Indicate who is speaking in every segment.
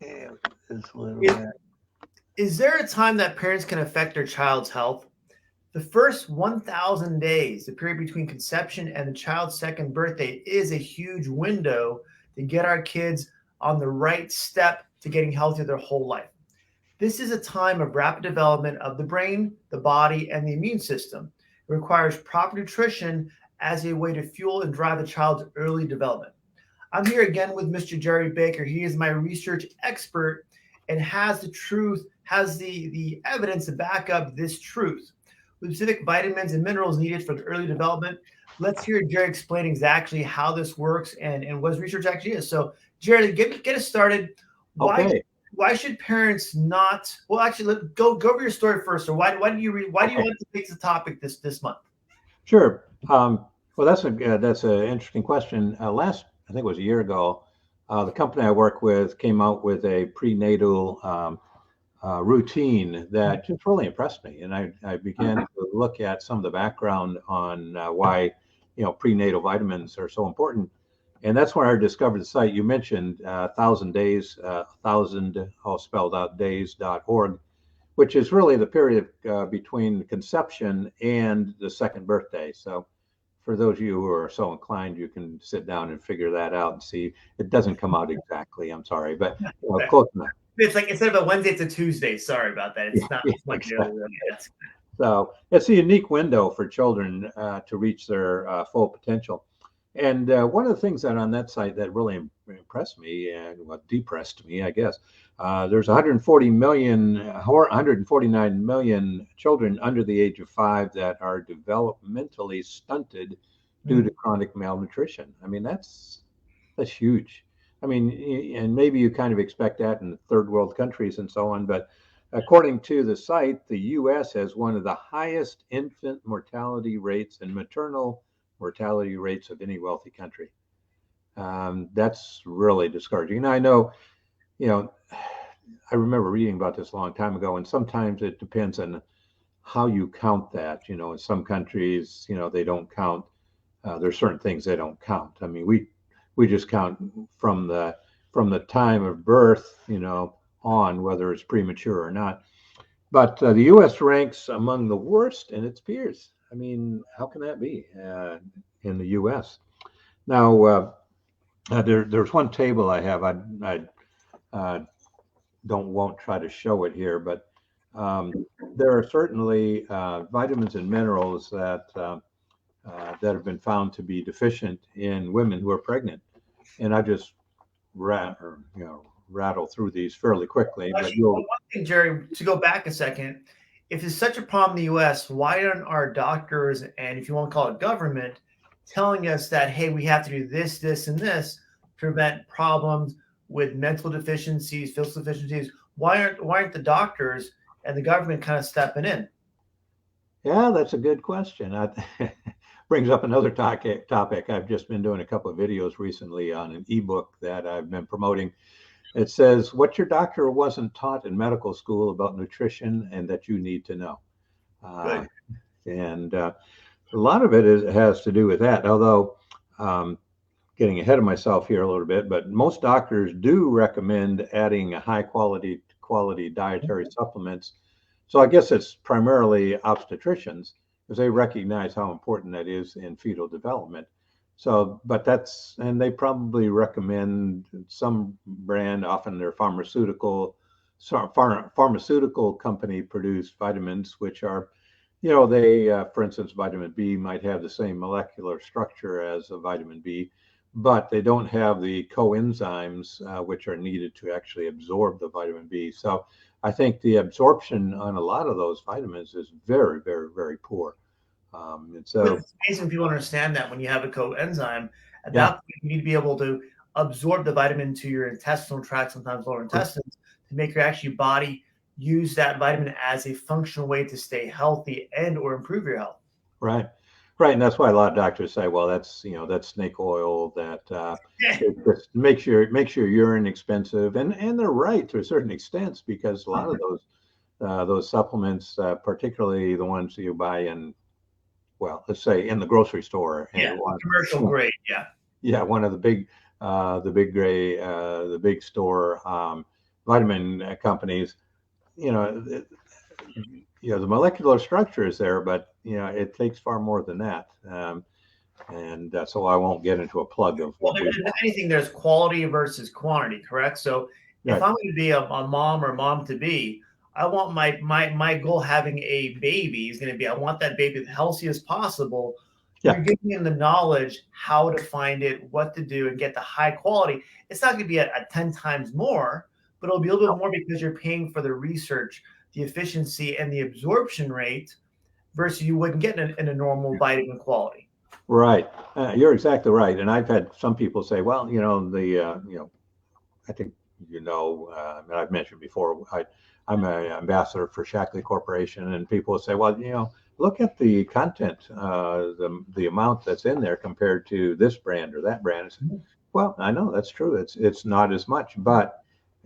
Speaker 1: Yeah, just a little
Speaker 2: Is,
Speaker 1: bit.
Speaker 2: is there a time that parents can affect their child's health? The first 1,000 days, the period between conception and the child's second birthday, is a huge window to get our kids on the right step to getting healthier their whole life. This is a time of rapid development of the brain, the body, and the immune system. It requires proper nutrition as a way to fuel and drive a child's early development. I'm here again with Mr. Jerry Baker. He is my research expert and has the truth, has the evidence to back up this truth. With specific vitamins and minerals needed for the early development, let's hear Jerry explain exactly how this works and what his research actually is. So, Jerry, get us started. Why
Speaker 1: Okay.
Speaker 2: why should parents not? Well, actually, go over your story first. Or why do you why do you
Speaker 1: Okay.
Speaker 2: want to take the topic this month?
Speaker 1: Sure. Well, that's an interesting question. Last, I think it was a year ago, the company I work with came out with a prenatal routine that just really impressed me, and I began to look at some of the background on why prenatal vitamins are so important. And that's when I discovered the site you mentioned, 1,000 days, 1,000 all spelled out days.org, which is really the period between conception and the second birthday. So for those of you who are so inclined, you can sit down and figure that out and see. It doesn't come out exactly. I'm sorry, but close enough.
Speaker 2: It's like instead of a Wednesday, it's a Tuesday. Sorry about that. It's not
Speaker 1: Yeah,
Speaker 2: it's Monday.
Speaker 1: exactly.
Speaker 2: Yes.
Speaker 1: So it's a unique window for children to reach their full potential. And one of the things that on that site that really impressed me and what depressed me, I guess, there's 140 million, 149 million children under the age of 5 that are developmentally stunted due to
Speaker 2: Mm.
Speaker 1: chronic malnutrition. I mean, that's huge. I mean, and maybe you kind of expect that in third world countries and so on, but according to the site, the U.S. has one of the highest infant mortality rates and maternal mortality rates of any wealthy country. That's really discouraging. And I know, you know, I remember reading about this a long time ago, and sometimes it depends on how you count that. In some countries, they don't count. There's certain things they don't count. I mean, we just count from the time of birth, on whether it's premature or not. But the U.S. ranks among the worst in its peers. I mean, how can that be in the U.S.? Now, there's one table I have. I uh, won't try to show it here, but um, there are certainly vitamins and minerals that have been found to be deficient in women who are pregnant. And I just rattle through these fairly quickly, but
Speaker 2: Actually,
Speaker 1: you'll
Speaker 2: one thing, Jerry, to go back a second, if it's such a problem in the U.S., why aren't our doctors and if you want to call it government telling us that hey, we have to do this, this, and this to prevent problems with mental deficiencies, physical deficiencies? Why aren't the doctors and the government kind of stepping in?
Speaker 1: Yeah, that's a good question. Brings up another topic. I've just been doing a couple of videos recently on an ebook that I've been promoting. It says what your doctor wasn't taught in medical school about nutrition and that you need to know. Uh,
Speaker 2: Good.
Speaker 1: and a lot of it has to do with that. Although um, getting ahead of myself here a little bit, but most doctors do recommend adding quality dietary supplements. So I guess it's primarily obstetricians because they recognize how important that is in fetal development. So, but and they probably recommend some brand, often they're pharmaceutical company produced vitamins, which are, for instance, vitamin B might have the same molecular structure as a vitamin B, but they don't have the coenzymes which are needed to actually absorb the vitamin B. So I think the absorption on a lot of those vitamins is very, very, very poor. And
Speaker 2: But
Speaker 1: so,
Speaker 2: it's amazing people understand that when you have a coenzyme, at
Speaker 1: yeah,
Speaker 2: that point you need to be able to absorb the vitamin to your intestinal tract, sometimes lower intestines, to make your actually body use that vitamin as a functional way to stay healthy and or improve your health.
Speaker 1: right, right, and that's why a lot of doctors say, well, that's snake oil that it just makes your urine expensive, and they're right to a certain extent because a lot of those supplements, particularly the ones you buy in, well, let's say in the grocery store,
Speaker 2: Yeah,
Speaker 1: and one,
Speaker 2: commercial
Speaker 1: one
Speaker 2: grade. Yeah.
Speaker 1: yeah, one of the big, the big store. vitamin companies, you know, the molecular structure is there, but it takes far more than that. And so I won't get into a plug of
Speaker 2: Well,
Speaker 1: what we
Speaker 2: if anything, there's quality versus quantity, correct? So if
Speaker 1: right.
Speaker 2: I'm going to be a mom or mom to be, I want my goal having a baby is going to be I want that baby the healthiest possible. You're
Speaker 1: Yeah,
Speaker 2: giving them the knowledge how to find it, what to do, and get the high quality. It's not going to be at 10 times more, but it'll be a little bit more because you're paying for the research, the efficiency, and the absorption rate versus you wouldn't get in a normal vitamin quality.
Speaker 1: right. You're exactly right. And I've had some people say, well, I think, and I've mentioned before, I'm an ambassador for Shackley Corporation, and people will say, well, look at the content, the amount that's in there compared to this brand or that brand. Well, I know that's true. It's not as much, but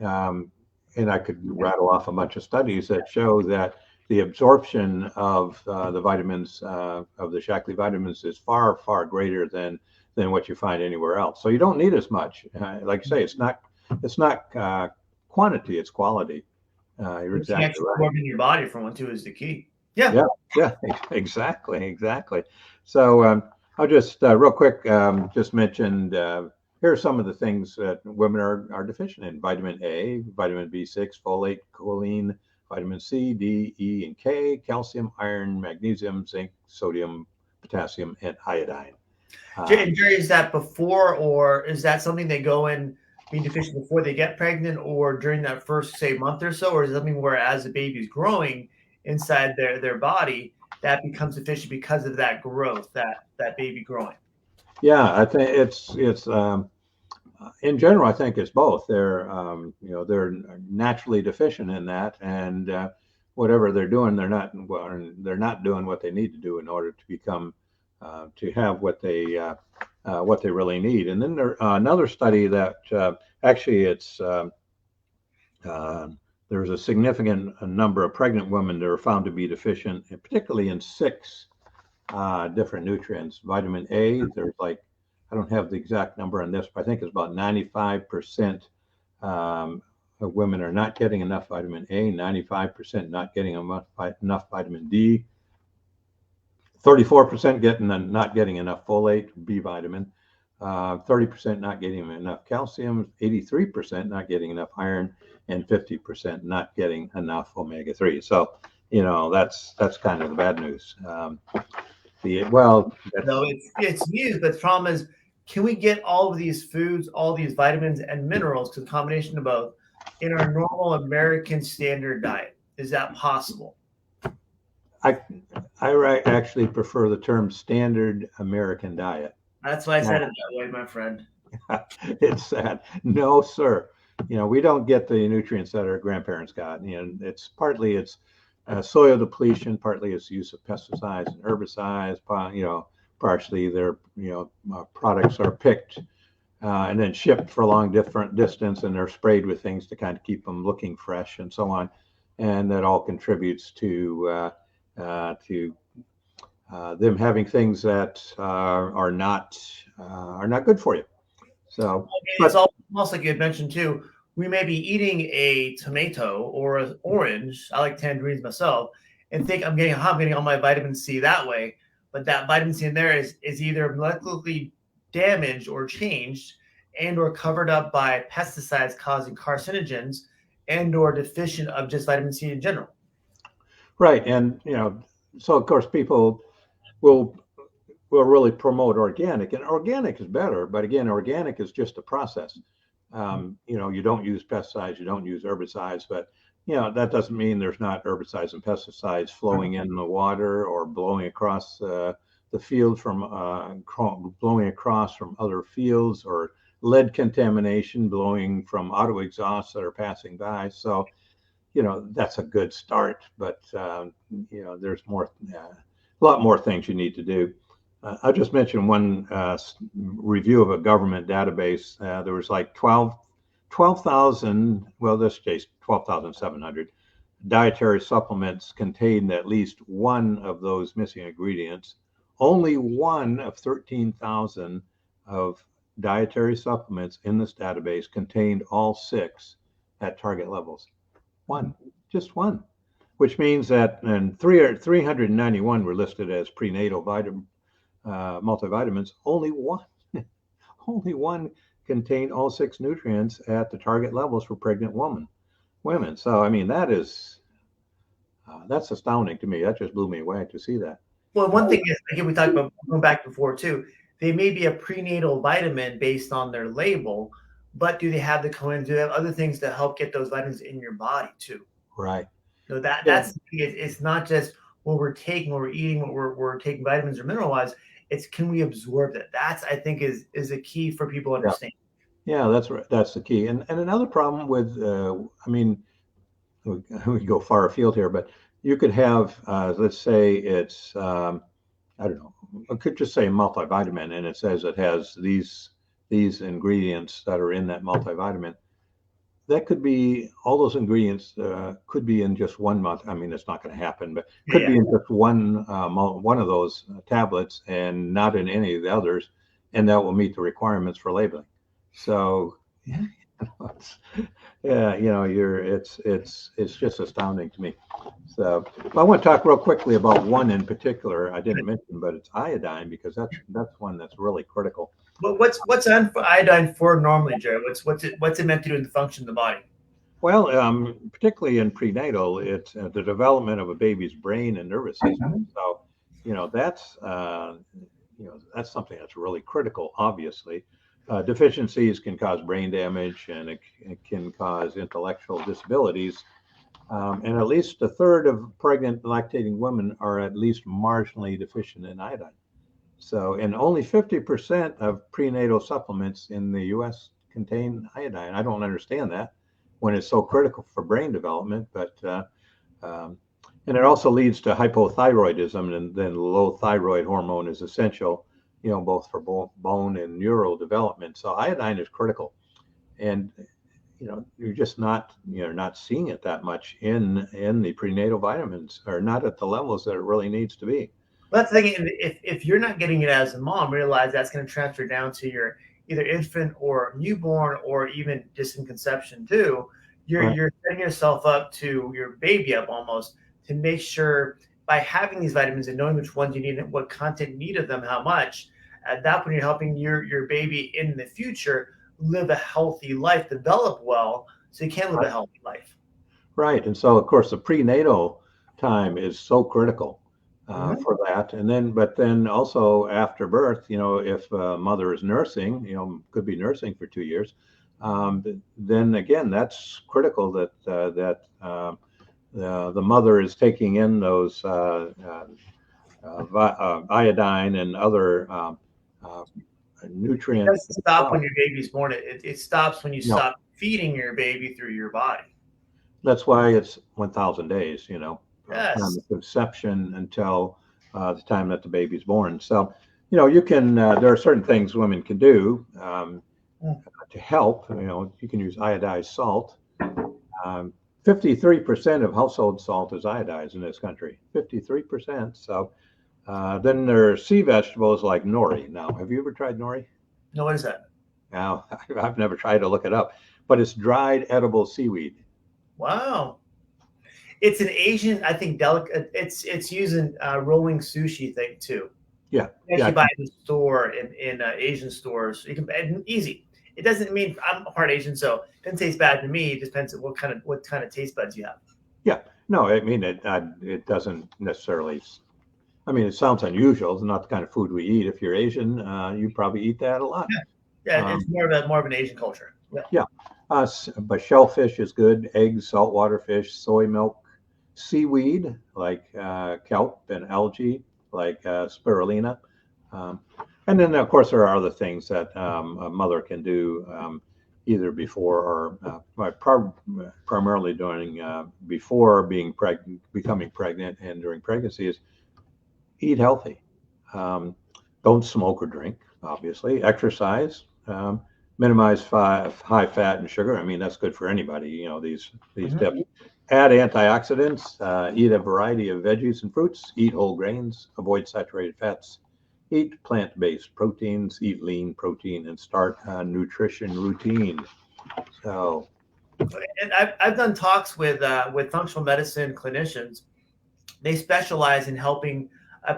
Speaker 1: um, and I could rattle off a bunch of studies that show that the absorption of the vitamins of the Shackley vitamins is far, far greater than what you find anywhere else. So you don't need as much. Like I say, it's not quantity, it's quality. You're
Speaker 2: You can
Speaker 1: exactly
Speaker 2: actually
Speaker 1: right.
Speaker 2: absorb in your body for one too is the key. Yeah.
Speaker 1: Yeah, yeah, exactly. So I'll just real quick just mention here are some of the things that women are deficient in: vitamin A, vitamin B6, folate, choline, vitamin C, D, E, and K, calcium, iron, magnesium, zinc, sodium, potassium, and iodine.
Speaker 2: And Jerry, is that before or is that something they go in being deficient before they get pregnant or during that first, say, month or so? Or is it something where as the baby's growing inside their body, that becomes deficient because of that growth, that baby growing?
Speaker 1: Yeah, I think it's in general. I think it's both. They're naturally deficient in that, and whatever they're doing, they're not doing what they need to do in order to become to have what they really need. And then another study that actually uh, there's a significant number of pregnant women that are found to be deficient, and particularly in six different nutrients. Vitamin A, there's like, I don't have the exact number on this, but I think it's about 95% of women are not getting enough vitamin A, 95% not getting enough vitamin D, 34% not getting enough folate, B vitamin, 30% not getting enough calcium, 83% not getting enough iron, and 50% not getting enough omega-3. So, that's kind of the bad news.
Speaker 2: No, it's news, but the problem is, can we get all of these foods, all these vitamins and minerals, because a combination of both, in our normal American standard diet? Is that possible?
Speaker 1: I actually prefer the term standard American diet.
Speaker 2: That's why I
Speaker 1: Uh,
Speaker 2: said it that way, my friend.
Speaker 1: it's sad. No, sir. We don't get the nutrients that our grandparents got. It's partly soil depletion, partly it's use of pesticides and herbicides. Partially their products are picked and then shipped for a long different distance, and they're sprayed with things to kind of keep them looking fresh and so on, and that all contributes to them having things that are not good for you. So,
Speaker 2: It's
Speaker 1: but
Speaker 2: almost like you had mentioned too. We may be eating a tomato or an orange. I like tangerines myself, and think I'm getting all my vitamin C that way. But that vitamin C in there is either molecularly damaged or changed, and or covered up by pesticides causing carcinogens, and or deficient of just vitamin C in general.
Speaker 1: right, and so of course people will will really promote organic, and organic is better. But again, organic is just a process. You don't use pesticides, you don't use herbicides, but that doesn't mean there's not herbicides and pesticides flowing in the water or blowing across the field from blowing across from other fields, or lead contamination blowing from auto exhausts that are passing by. So that's a good start, but there's a lot more things you need to do. I'll just mention one review of a government database. There was like 12,000, well, this case, 12,700 dietary supplements contained at least one of those missing ingredients. Only one of 13,000 of dietary supplements in this database contained all six. at target levels. One, just one, which means that and 391 were listed as prenatal multivitamins. Only one contained all six nutrients at the target levels for pregnant women. So I mean that's astounding to me. That just blew me away to see that.
Speaker 2: Well, one thing is, again, we talked about going back before too. They may be a prenatal vitamin based on their label, but do they have the coenzymes? Do they have other things to help get those vitamins in your body too?
Speaker 1: Right.
Speaker 2: So
Speaker 1: Yeah.
Speaker 2: that's it's not just what we're taking, what we're eating, what we're taking vitamins or mineral wise. It's can we absorb that? That's I think is a key for people to
Speaker 1: Yeah.
Speaker 2: understand.
Speaker 1: Yeah, that's right. That's the key. And another problem with, I mean, we go far afield here, but you could have, let's say it's, I don't know, I could just say multivitamin, and it says it has these ingredients that are in that multivitamin. That could be all those ingredients could be in just one month. I mean, it's not going to happen, but could
Speaker 2: Yeah.
Speaker 1: be in just one of those tablets and not in any of the others, and that will meet the requirements for labeling. So, yeah, it's just astounding to me. So, I want to talk real quickly about one in particular I didn't mention, but it's iodine because that's one that's really critical.
Speaker 2: But what's on iodine for normally, Jerry? What's it meant to do in the function of the body?
Speaker 1: Well, particularly in prenatal, it's the development of a baby's brain and nervous system. So, you know, that's something that's really critical. Obviously, deficiencies can cause brain damage, and it can cause intellectual disabilities. And at least a third of pregnant lactating women are at least marginally deficient in iodine. So, and only 50% of prenatal supplements in the US contain iodine. I don't understand that when it's so critical for brain development, but, um, and it also leads to hypothyroidism, and then low thyroid hormone is essential, both for bone and neural development. So iodine is critical. And, you're not seeing it that much in the prenatal vitamins, or not at the levels that it really needs to be.
Speaker 2: Well, that's the thing. If you're not getting it as a mom, realize that's going to transfer down to your either infant or newborn or even just in conception too.
Speaker 1: Right.
Speaker 2: You're setting yourself up to your baby up almost to make sure by having these vitamins and knowing which ones you need and what content you need of them, how much. At that point, you're helping your baby in the future live a healthy life, develop well, so you can live a healthy life.
Speaker 1: Right. And so, of course, the prenatal time is so critical for that. But then also after birth, if a mother is nursing, could be nursing for 2 years, then again, that's critical that the mother is taking in those iodine and other
Speaker 2: It
Speaker 1: nutrients.
Speaker 2: doesn't stop when your baby's born. It stops when you
Speaker 1: No,
Speaker 2: stop feeding your baby through your body.
Speaker 1: that's why it's 1,000 days, from time
Speaker 2: Yes.
Speaker 1: of conception until the time that the baby's born. So, you can, there are certain things women can do to help. You can use iodized salt. 53% of household salt is iodized in this country, 53%. So then there are sea vegetables like nori. Now, have you ever tried nori?
Speaker 2: No, what is that?
Speaker 1: Now, I've never tried to look it up, but it's dried edible seaweed.
Speaker 2: Wow. It's an Asian, I think, delicate. It's using rolling sushi thing too.
Speaker 1: Yeah,
Speaker 2: You
Speaker 1: yeah,
Speaker 2: actually buy it in the store in Asian stores. You can easy. It doesn't mean I'm a part Asian, so it doesn't taste bad to me. It depends on what kind of taste buds you have.
Speaker 1: yeah. No, I mean it doesn't necessarily. I mean, it sounds unusual. It's not the kind of food we eat. If you're Asian, you probably eat that a lot.
Speaker 2: Yeah, yeah. It's
Speaker 1: Um,
Speaker 2: more of an Asian culture. Yeah.
Speaker 1: yeah, but shellfish is good. Eggs, saltwater fish, soy milk, seaweed like kelp and algae like spirulina. Um, and then, of course, there are other things that a mother can do either before primarily during before becoming pregnant and during pregnancy is eat healthy. Um, don't smoke or drink, obviously. Exercise. Minimize high fat and sugar. I mean, that's good for anybody, these tips. Add antioxidants, eat a variety of veggies and fruits, eat whole grains, avoid saturated fats, eat plant-based proteins, eat lean protein, and start a nutrition routine. So,
Speaker 2: And I've done talks with functional medicine clinicians. They specialize in helping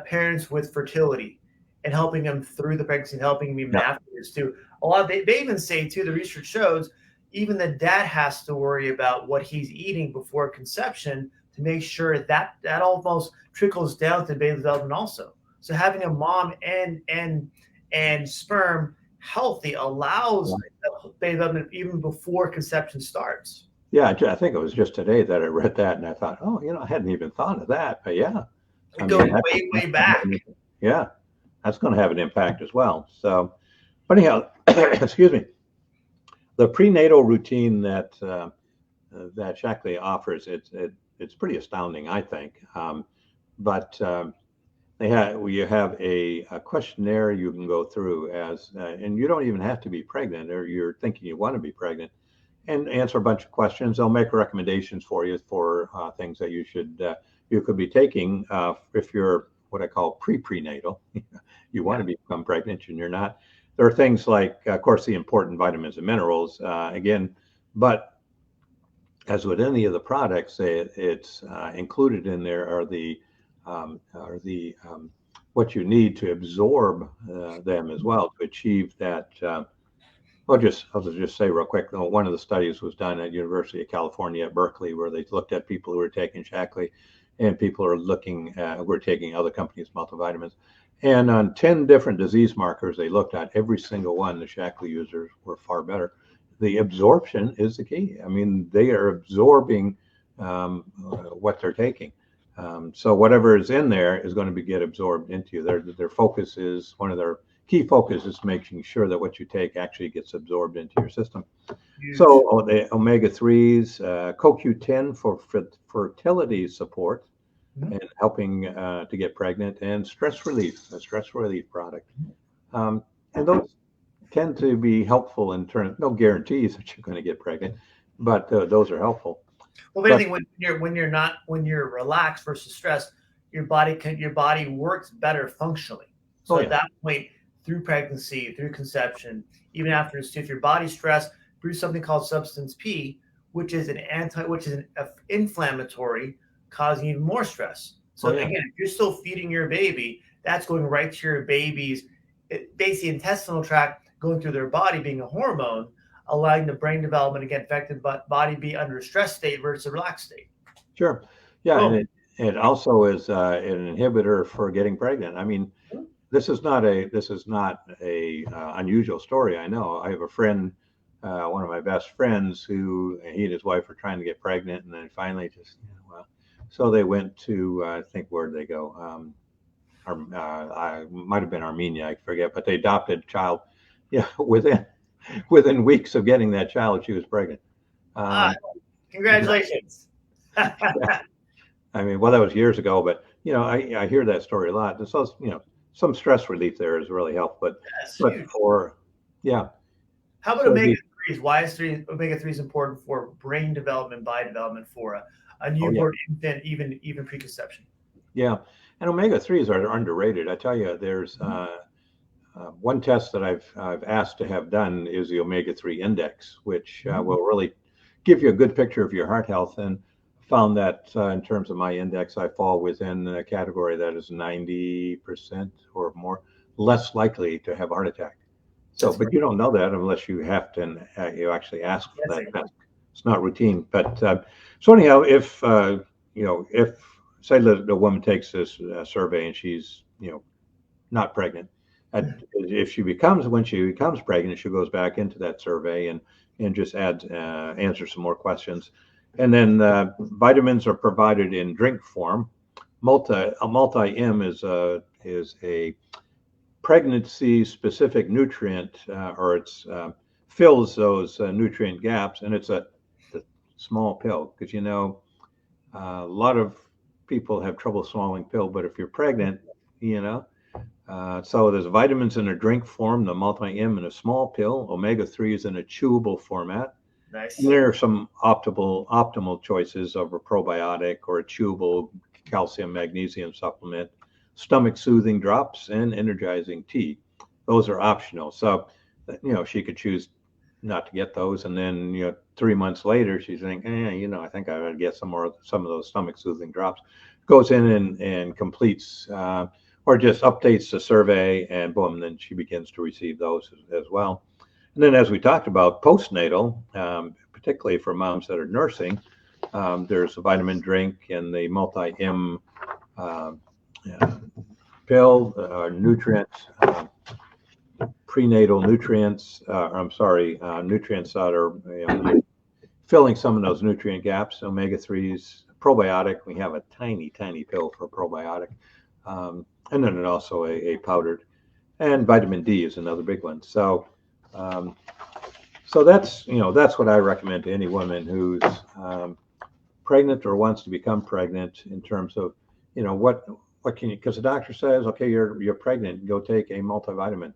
Speaker 2: parents with fertility and helping them through the pregnancy and helping them even
Speaker 1: Yeah.
Speaker 2: afterwards too. A lot of, they even say too, the research shows even the dad has to worry about what he's eating before conception to make sure that that almost trickles down to baby development also. So having a mom and sperm healthy allows baby development even before conception starts.
Speaker 1: Yeah, I think it was just today that I read that, and I thought, oh, I hadn't even thought of that. But yeah, I
Speaker 2: It
Speaker 1: mean,
Speaker 2: goes way,
Speaker 1: that's
Speaker 2: way
Speaker 1: gonna have
Speaker 2: back.
Speaker 1: yeah, that's going to have an impact as well. So, but anyhow, excuse me, the prenatal routine that Shackley offers, it's pretty astounding, I think. But you have a questionnaire you can go through and you don't even have to be pregnant, or you're thinking you want to be pregnant, and answer a bunch of questions. They'll make recommendations for you for things that you could be taking if you're what I call prenatal. You want
Speaker 2: Yeah.
Speaker 1: to become pregnant and you're not. There are things like, of course, the important vitamins and minerals again, but as with any of the products, it's included in there are the what you need to absorb them as well to achieve that. I'll just say real quick. One of the studies was done at University of California at Berkeley, where they looked at people who were taking Shackley, and people are looking who were taking other companies' multivitamins. And on 10 different disease markers they looked at, every single one, the Shackley users were far better. The absorption is the key. I mean, they are absorbing what they're taking. So whatever is in there is going to be get absorbed into you. Their focus is one of their key focus is making sure that what you take actually gets absorbed into your system.
Speaker 2: Huge.
Speaker 1: So the omega 3s, CoQ10 for fertility support
Speaker 2: Mhm.
Speaker 1: and helping to get pregnant, and stress relief, a stress relief product. And those tend to be helpful in terms, no guarantees that you're going to get pregnant, but those are helpful.
Speaker 2: Well, if
Speaker 1: But
Speaker 2: anything, when you're relaxed versus stressed, your body works better functionally. So
Speaker 1: oh
Speaker 2: at
Speaker 1: yeah,
Speaker 2: that point, through pregnancy, through conception, even after, if your body's stressed, produce something called substance P, which is an inflammatory, causing even more stress.
Speaker 1: oh
Speaker 2: So
Speaker 1: yeah,
Speaker 2: again, if you're still feeding your baby, that's going right to your baby's basically intestinal tract, going through their body, being a hormone, allowing the brain development to get affected, but body be under a stress state versus a relaxed state.
Speaker 1: sure, yeah, and
Speaker 2: Boom.
Speaker 1: it also is an inhibitor for getting pregnant. I mean, this is not a unusual story. I know. I have a friend, one of my best friends, who he and his wife were trying to get pregnant, and then finally just well, so they went to I think where did they go? I might have been Armenia, I forget, but they adopted a child. Yeah, within weeks of getting that child, she was pregnant.
Speaker 2: Ah,
Speaker 1: Um,
Speaker 2: congratulations.
Speaker 1: yeah, I mean, well, that was years ago, but I hear that story a lot. And so, some stress relief there is really helpful.
Speaker 2: That's
Speaker 1: But
Speaker 2: huge.
Speaker 1: for yeah,
Speaker 2: How about
Speaker 1: so
Speaker 2: omega
Speaker 1: the
Speaker 2: threes? Why is omega threes important for brain development, body development for a
Speaker 1: oh yeah,
Speaker 2: newborn infant, even preconception?
Speaker 1: yeah, and omega threes are underrated. I tell you, there's
Speaker 2: Mhm.
Speaker 1: one test that I've asked to have done is the omega three index, which
Speaker 2: Mhm.
Speaker 1: will really give you a good picture of your heart health. And found that in terms of my index, I fall within a category that is 90% or more less likely to have a heart attack. So,
Speaker 2: That's
Speaker 1: but
Speaker 2: great.
Speaker 1: you don't know that unless you have to, you actually ask for that
Speaker 2: Guessing.
Speaker 1: test. It's not routine. But so anyhow, if say the woman takes this survey and she's, not pregnant, if she becomes when she becomes pregnant, she goes back into that survey and just adds answers some more questions, and then vitamins are provided in drink form. Multi M is a pregnancy specific nutrient, or it's fills those nutrient gaps, and it's a small pill because a lot of people have trouble swallowing pill, but if you're pregnant, you know so there's vitamins in a drink form, the multi-M in a small pill, omega 3s in a chewable format. And
Speaker 2: Nice.
Speaker 1: there are some optimal choices of a probiotic or a chewable calcium magnesium supplement, stomach soothing drops, and energizing tea. Those are optional. So, she could choose not to get those. And then, 3 months later, she's thinking, I think I ought to get some of those stomach soothing drops. Goes in and completes, or just updates the survey, and boom, then she begins to receive those as well. And then, as we talked about, postnatal, particularly for moms that are nursing, there's a vitamin drink and the multi-M uh, pill, nutrients, prenatal nutrients. I'm sorry, nutrients that are filling some of those nutrient gaps. Omega 3s, probiotic. We have a tiny, tiny pill for a probiotic, and then also a powdered. And vitamin D is another big one. Um, so that's what I recommend to any woman who's pregnant or wants to become pregnant, in terms of, what can you, because the doctor says, okay, you're pregnant, go take a multivitamin.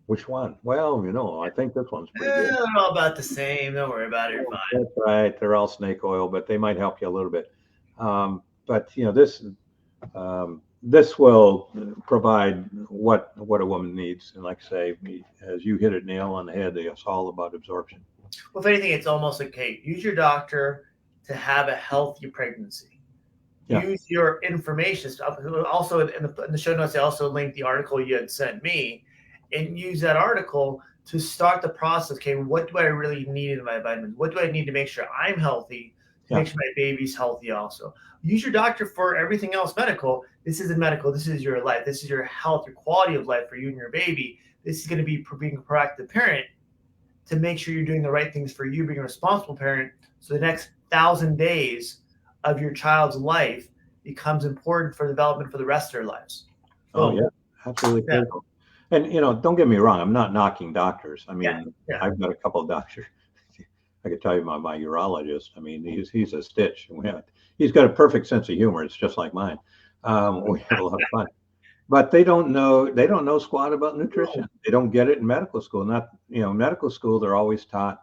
Speaker 1: Which one? Well, I think this one's pretty good.
Speaker 2: They're all about the same. Don't worry about it. You're fine.
Speaker 1: That's right. They're all snake oil, but they might help you a little bit. But this will provide what a woman needs. And like I say, as you hit it nail on the head, it's all about absorption.
Speaker 2: Well, if anything, it's almost like, hey, use your doctor to have a healthy pregnancy.
Speaker 1: Yeah.
Speaker 2: Use your information. Also, in the show notes, I also linked the article you had sent me, and use that article to start the process. Okay, what do I really need in my vitamins? What do I need to make sure I'm healthy, to make sure my baby's healthy also? Use your doctor for everything else medical. This isn't medical. This is your life. This is your health, your quality of life for you and your baby. This is going to be being a proactive parent, to make sure you're doing the right things for you, being a responsible parent. So the next 1,000 days of your child's life becomes important for development for the rest of their lives.
Speaker 1: Oh, yeah, absolutely critical. And, don't get me wrong, I'm not knocking doctors. I mean, I've got a couple of doctors. I could tell you my urologist. I mean, he's a stitch. He's got a perfect sense of humor. It's just like mine. We have a lot of fun. But they don't know squat about nutrition. They don't get it in medical school. Medical school, they're always taught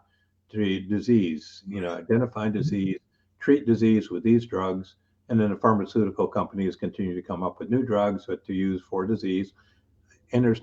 Speaker 1: to disease, identify disease, treat disease with these drugs. And then the pharmaceutical companies continue to come up with new drugs to use for disease. And there's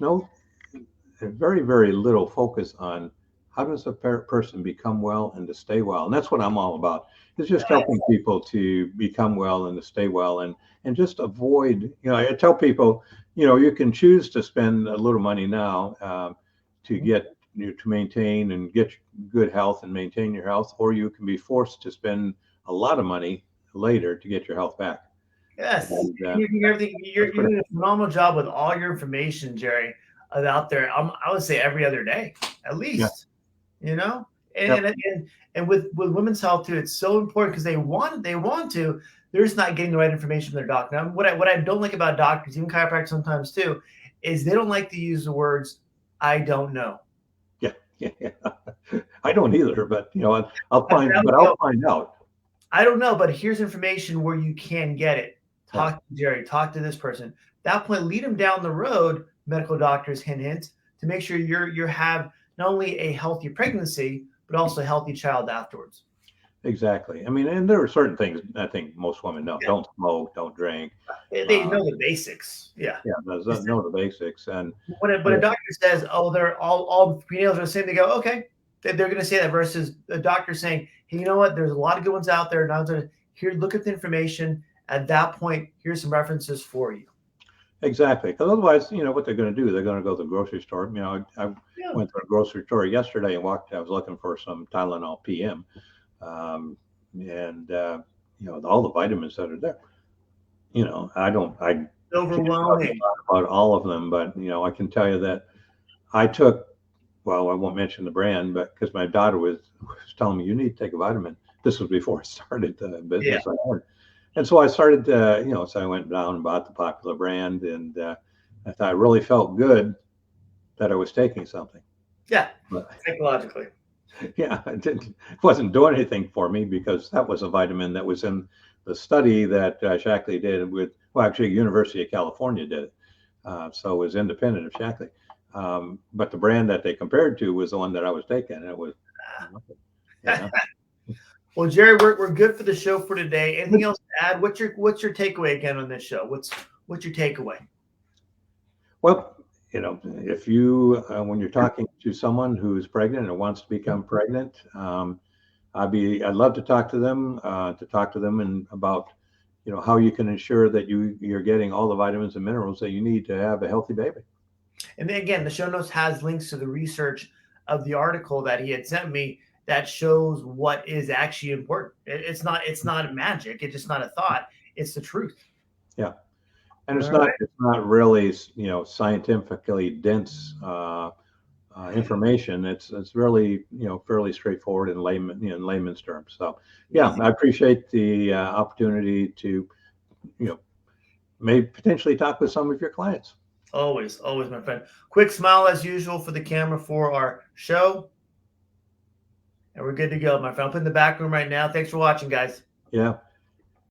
Speaker 1: very, very little focus on how does a person become well and to stay well. And that's what I'm all about. It's just helping people to become well and to stay well, and just avoid, I tell people, you can choose to spend a little money now to get to maintain and get good health and maintain your health, or you can be forced to spend a lot of money later to get your health back.
Speaker 2: Yes, you're doing a phenomenal job with all your information, Jerry, out there. I would say every other day, at least. And with women's health too, it's so important because they want to. They're just not getting the right information from their doctor. Now, what I don't like about doctors, even chiropractors sometimes too, is they don't like to use the words "I don't know."
Speaker 1: Yeah. I don't either, but I'll find out.
Speaker 2: I don't know, but here's information where you can get it. Talk to Jerry, talk to this person. At that point, lead them down the road, medical doctors, hint, to make sure you have not only a healthy pregnancy, but also a healthy child afterwards.
Speaker 1: Exactly. I mean, and there are certain things I think most women know. Yeah. Don't smoke, don't drink.
Speaker 2: They know the basics. Yeah.
Speaker 1: Yeah, know the basics. And
Speaker 2: when a doctor says, "Oh, they're all prenatals are the same," they go, "Okay." They're going to say that, versus a doctor saying, "Hey, you know what? There's a lot of good ones out there. Now, here, look at the information. At that point, here's some references for you."
Speaker 1: Exactly. Because otherwise, what they're going to do, they're going to go to the grocery store. I went to a grocery store yesterday and I was looking for some Tylenol PM. And all the vitamins that are there, I
Speaker 2: overwhelming
Speaker 1: about all of them, but I can tell you that I took, well, I won't mention the brand, but because my daughter was telling me, you need to take a vitamin. This was before I started the business. Yeah. And so I started, so I went down and bought the popular brand, and I thought I really felt good that I was taking something.
Speaker 2: Yeah, psychologically.
Speaker 1: Yeah, it wasn't doing anything for me, because that was a vitamin that was in the study that Shackley did with, actually, University of California did it. So it was independent of Shackley. But the brand that they compared to was the one that I was taking, and it was.
Speaker 2: Well, Jerry, we're good for the show for today. Anything else to add? What's your takeaway again on this show? What's your takeaway?
Speaker 1: Well, if you when you're talking to someone who's pregnant and wants to become pregnant, I'd love to talk to them and about how you can ensure that you're getting all the vitamins and minerals that you need to have a healthy baby.
Speaker 2: And then again, the show notes has links to the research of the article that he had sent me that shows what is actually important. It's not magic. It's just not a thought. It's the truth.
Speaker 1: Yeah, and
Speaker 2: All right.
Speaker 1: it's not really scientifically dense information. It's really fairly straightforward in layman's terms. So yeah,
Speaker 2: Easy.
Speaker 1: I appreciate the opportunity to maybe potentially talk with some of your clients.
Speaker 2: Always, always, my friend. Quick smile as usual for the camera for our show. And we're good to go, my friend. I'll put in the back room right now. Thanks for watching, guys.
Speaker 1: Yeah.